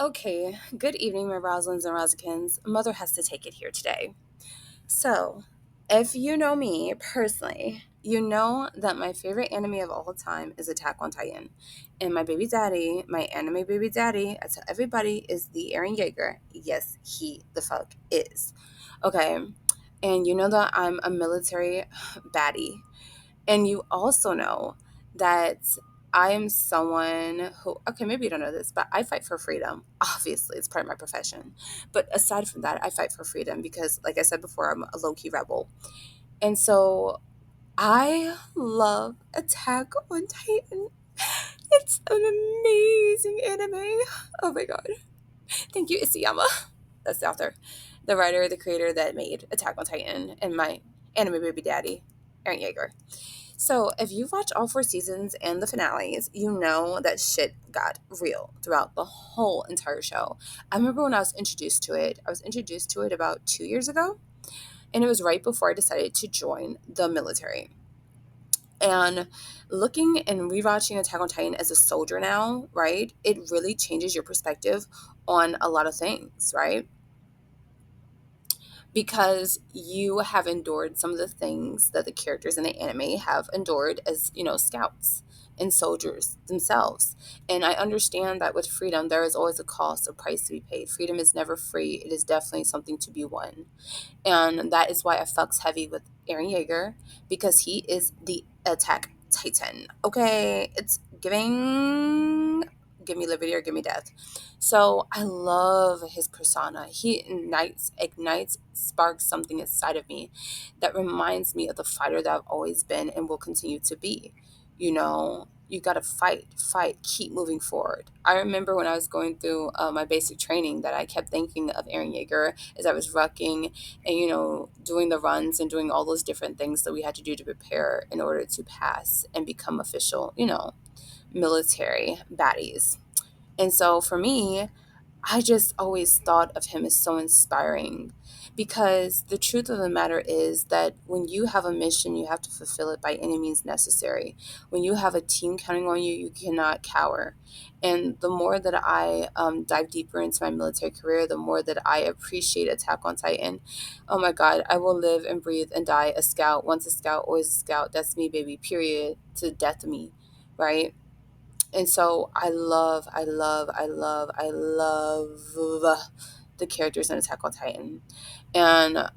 Okay, good evening, my Roslins and Rosikins. Mother has to take it here today. So, if you know me personally, you know that my favorite anime of all time is Attack on Titan. And my baby daddy, my anime baby daddy, I tell everybody, is the Eren Yeager. Yes, he the fuck is. Okay, and you know that I'm a military baddie. And you also know that I am someone who, okay, maybe you don't know this, but I fight for freedom. Obviously, it's part of my profession. But aside from that, I fight for freedom because, like I said before, I'm a low key rebel. And so I love Attack on Titan. It's an amazing anime. Oh my god. Thank you, Isayama. That's the author, the writer, the creator that made Attack on Titan, and my anime baby daddy, Eren Yeager. So, if you watch all four seasons and the finales, you know that shit got real throughout the whole entire show. I remember when I was introduced to it about 2 years ago, and it was right before I decided to join the military. And looking and rewatching Attack on Titan as a soldier now, right, it really changes your perspective on a lot of things, right? Because you have endured some of the things that the characters in the anime have endured as, scouts and soldiers themselves. And I understand that with freedom, there is always a cost, a price to be paid. Freedom is never free. It is definitely something to be won. And that is why I fucks heavy with Eren Yeager, because he is the attack titan. Okay, it's giving give me liberty or give me death. So I love his persona. He ignites, sparks something inside of me that reminds me of the fighter that I've always been and will continue to be. You got to fight, keep moving forward. I remember when I was going through my basic training that I kept thinking of Eren Yeager as I was rucking and, doing the runs and doing all those different things that we had to do to prepare in order to pass and become official, military baddies. And so for me, I just always thought of him as so inspiring because the truth of the matter is that when you have a mission, you have to fulfill it by any means necessary. When you have a team counting on you, you cannot cower. And the more that I dive deeper into my military career, the more that I appreciate Attack on Titan. Oh my God, I will live and breathe and die a scout. Once a scout, always a scout. That's me, baby, period. To death of me, right? And so I love the characters in Attack on Titan. And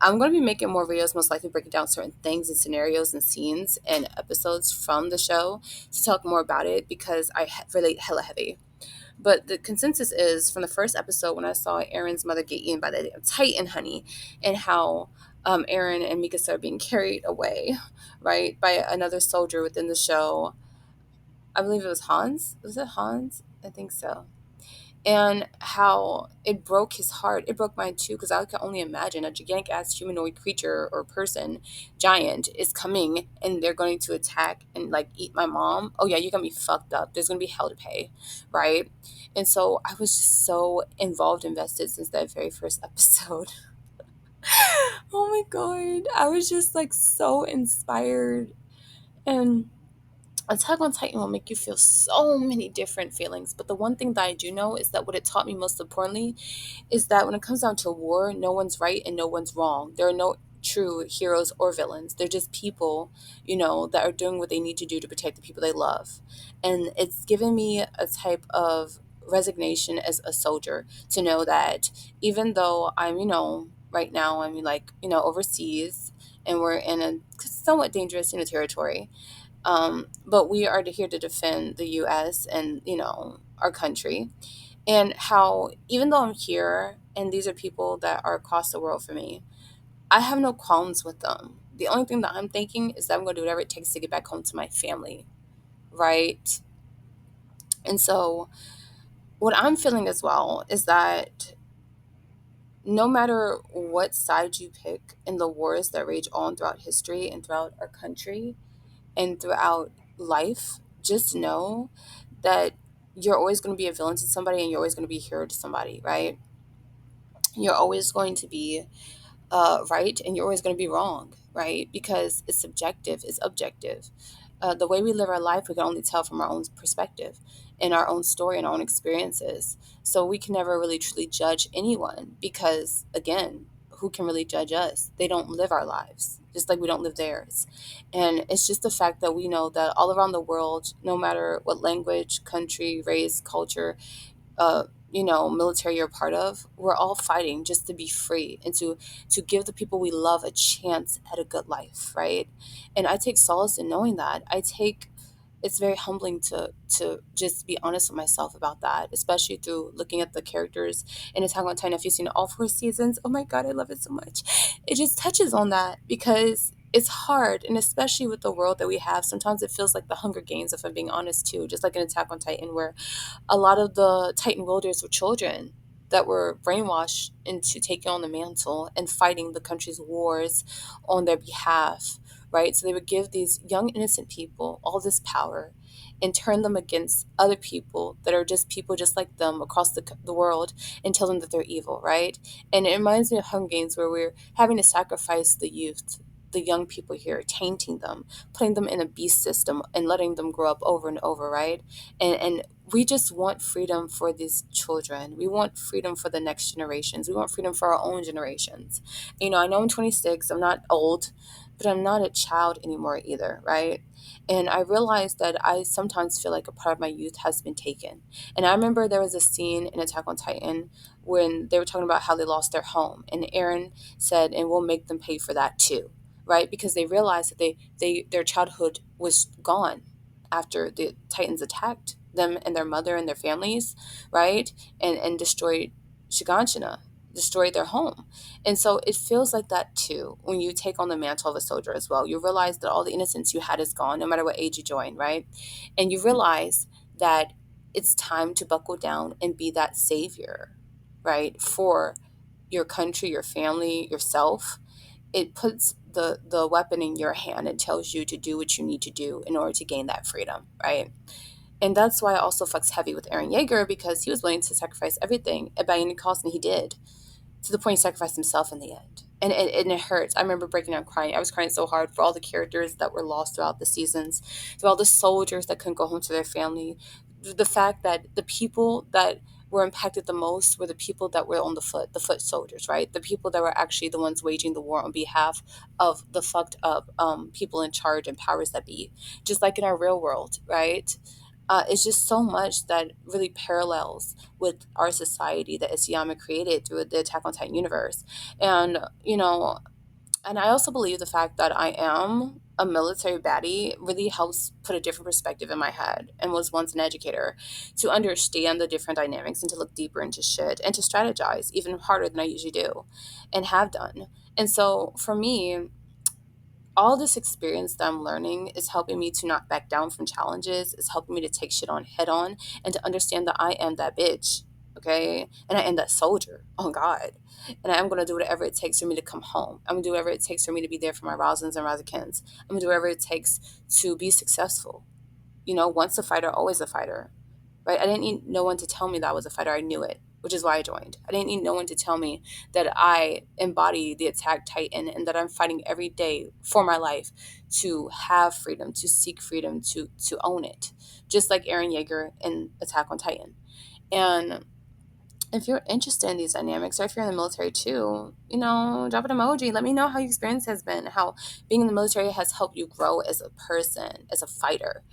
I'm going to be making more videos, most likely breaking down certain things and scenarios and scenes and episodes from the show to talk more about it because I relate hella heavy. But the consensus is from the first episode when I saw Aaron's mother get eaten by the damn Titan, honey, and how Aaron and Mikasa are being carried away, right, by another soldier within the show. I believe it was Hans. Was it Hans? I think so. And how it broke his heart. It broke mine too, because I can only imagine a gigantic ass humanoid creature or person, giant, is coming and they're going to attack and like eat my mom. Oh, yeah, you're going to be fucked up. There's going to be hell to pay. Right. And so I was just so involved, invested since that very first episode. Oh my God. I was just like so inspired. And Attack on Titan will make you feel so many different feelings. But the one thing that I do know is that what it taught me most importantly is that when it comes down to war, no one's right and no one's wrong. There are no true heroes or villains. They're just people, that are doing what they need to do to protect the people they love. And it's given me a type of resignation as a soldier to know that even though I'm, right now I'm like, overseas and we're in a somewhat dangerous, territory, but we are here to defend the U.S. and our country, and how even though I'm here and these are people that are across the world for me, I have no qualms with them. The only thing that I'm thinking is that I'm going to do whatever it takes to get back home to my family, right? And so what I'm feeling as well is that no matter what side you pick in the wars that rage on throughout history and throughout our country, and throughout life, just know that you're always going to be a villain to somebody and you're always going to be a hero to somebody, right? You're always going to be right and you're always going to be wrong, right? Because it's subjective, it's objective. The way we live our life, we can only tell from our own perspective. in our own story and our own experiences. So we can never really truly judge anyone because, again, who can really judge us? They don't live our lives, just like we don't live theirs. And it's just the fact that we know that all around the world, no matter what language, country, race, culture, uh, military you're a part of, we're all fighting just to be free and to give the people we love a chance at a good life, right? And I take solace in knowing that. It's very humbling to just be honest with myself about that, especially through looking at the characters in Attack on Titan. If you've seen all 4 seasons, oh my god, I love it so much. It just touches on that because it's hard, and especially with the world that we have, sometimes it feels like the Hunger Games, if I'm being honest too, just like in Attack on Titan, where a lot of the Titan wielders were children that were brainwashed into taking on the mantle and fighting the country's wars on their behalf, right? So they would give these young, innocent people all this power and turn them against other people that are just people just like them across the world and tell them that they're evil, right? And it reminds me of Hunger Games, where we're having to sacrifice the youth, the young people here, tainting them, putting them in a beast system and letting them grow up over and over, right? And we just want freedom for these children. We want freedom for the next generations. We want freedom for our own generations. I know I'm 26, I'm not old, but I'm not a child anymore either, right? And I realized that I sometimes feel like a part of my youth has been taken. And I remember there was a scene in Attack on Titan when they were talking about how they lost their home. And Eren said, and we'll make them pay for that too, right? Because they realized that their childhood was gone after the Titans attacked them and their mother and their families, right? And destroyed Shiganshina, destroyed their home. And so it feels like that too when you take on the mantle of a soldier as well. You realize that all the innocence you had is gone, no matter what age you join, right? And you realize that it's time to buckle down and be that savior, right? For your country, your family, yourself. It puts the weapon in your hand and tells you to do what you need to do in order to gain that freedom, right? And that's why I also fucks heavy with Eren Yeager, because he was willing to sacrifice everything by any cost, and he did, to the point he sacrificed himself in the end. And it hurts. I remember breaking down crying. I was crying so hard for all the characters that were lost throughout the seasons, for all the soldiers that couldn't go home to their family. The fact that the people that were impacted the most were the people that were on the foot soldiers, right? The people that were actually the ones waging the war on behalf of the fucked up people in charge and powers that be, just like in our real world, right? It's just so much that really parallels with our society that Isayama created through the Attack on Titan universe. And, and I also believe the fact that I am a military baddie really helps put a different perspective in my head, and was once an educator, to understand the different dynamics and to look deeper into shit and to strategize even harder than I usually do and have done. And so for me, all this experience that I'm learning is helping me to not back down from challenges, is helping me to take shit on head on and to understand that I am that bitch, okay? And I am that soldier, oh God. And I am gonna do whatever it takes for me to come home. I'm gonna do whatever it takes for me to be there for my Rosans and Razakins. I'm gonna do whatever it takes to be successful. Once a fighter, always a fighter, right? I didn't need no one to tell me that I was a fighter. I knew it, which is why I joined. I didn't need no one to tell me that I embody the Attack Titan and that I'm fighting every day for my life to have freedom, to seek freedom, to own it, just like Eren Yeager in Attack on Titan. And if you're interested in these dynamics, or if you're in the military too, drop an emoji. Let me know how your experience has been, how being in the military has helped you grow as a person, as a fighter.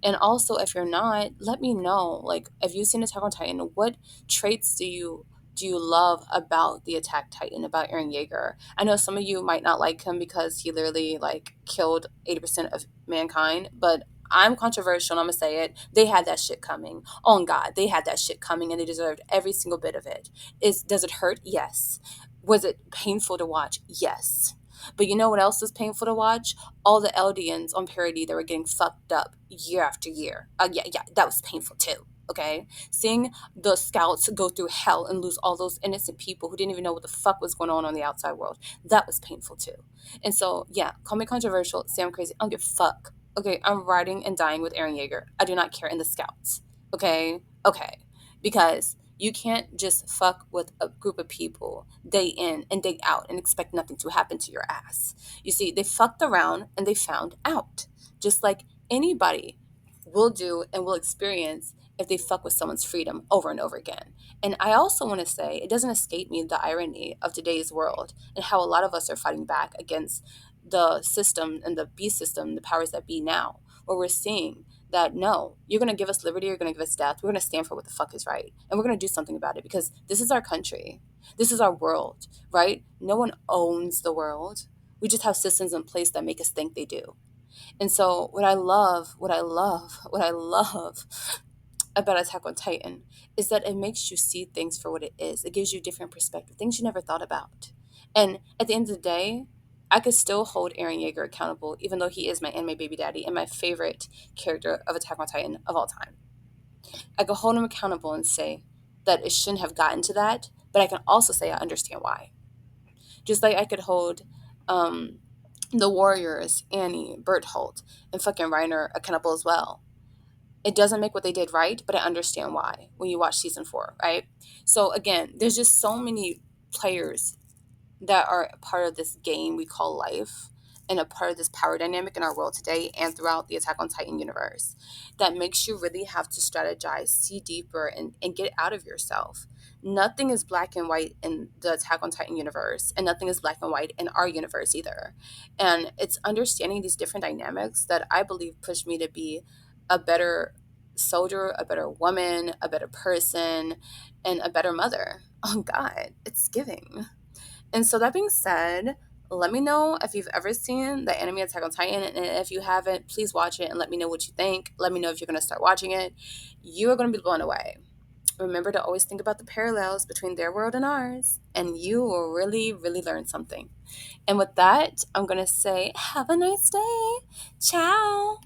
And also, if you're not, let me know. Like, if you've seen Attack on Titan, what traits do you love about the Attack Titan, about Eren Yeager? I know some of you might not like him because he literally like killed 80% of mankind, but I'm controversial and I'm gonna say it. They had that shit coming. On God, they had that shit coming and they deserved every single bit of it. Does it hurt? Yes. Was it painful to watch? Yes. But you know what else was painful to watch? All the Eldians on parody that were getting fucked up year after year. Yeah, that was painful too. Okay, seeing the scouts go through hell and lose all those innocent people who didn't even know what the fuck was going on the outside world, that was painful too. And so, yeah, call me controversial, say I'm crazy, I don't give a fuck. Okay, I'm riding and dying with Eren Yeager. I do not care in the scouts. Okay, okay, because you can't just fuck with a group of people day in and day out and expect nothing to happen to your ass. You see, they fucked around and they found out. Just like anybody, will do and will experience if they fuck with someone's freedom over and over again. And I also want to say, it doesn't escape me the irony of today's world and how a lot of us are fighting back against the system and the B system, the powers that be now, where we're seeing that no, you're going to give us liberty, you're going to give us death, we're going to stand for what the fuck is right. And we're going to do something about it because this is our country. This is our world, right? No one owns the world. We just have systems in place that make us think they do. And so what I love about Attack on Titan is that it makes you see things for what it is. It gives you different perspective, things you never thought about. And at the end of the day, I could still hold Eren Yeager accountable, even though he is my anime baby daddy and my favorite character of Attack on Titan of all time. I could hold him accountable and say that it shouldn't have gotten to that, but I can also say I understand why. Just like I could hold um, the Warriors, Annie, Berthold, and fucking Reiner accountable as well. It doesn't make what they did right, but I understand why when you watch season 4, right? So again, there's just so many players that are a part of this game we call life and a part of this power dynamic in our world today and throughout the Attack on Titan universe that makes you really have to strategize, see deeper, and get out of yourself. Nothing is black and white in the Attack on Titan universe, and nothing is black and white in our universe either. And it's understanding these different dynamics that I believe pushed me to be a better soldier, a better woman, a better person, and a better mother. Oh God, it's giving. And so that being said, let me know if you've ever seen the anime Attack on Titan. And if you haven't, please watch it and let me know what you think. Let me know if you're going to start watching it. You are going to be blown away. Remember to always think about the parallels between their world and ours, and you will really, really learn something. And with that, I'm going to say, have a nice day. Ciao.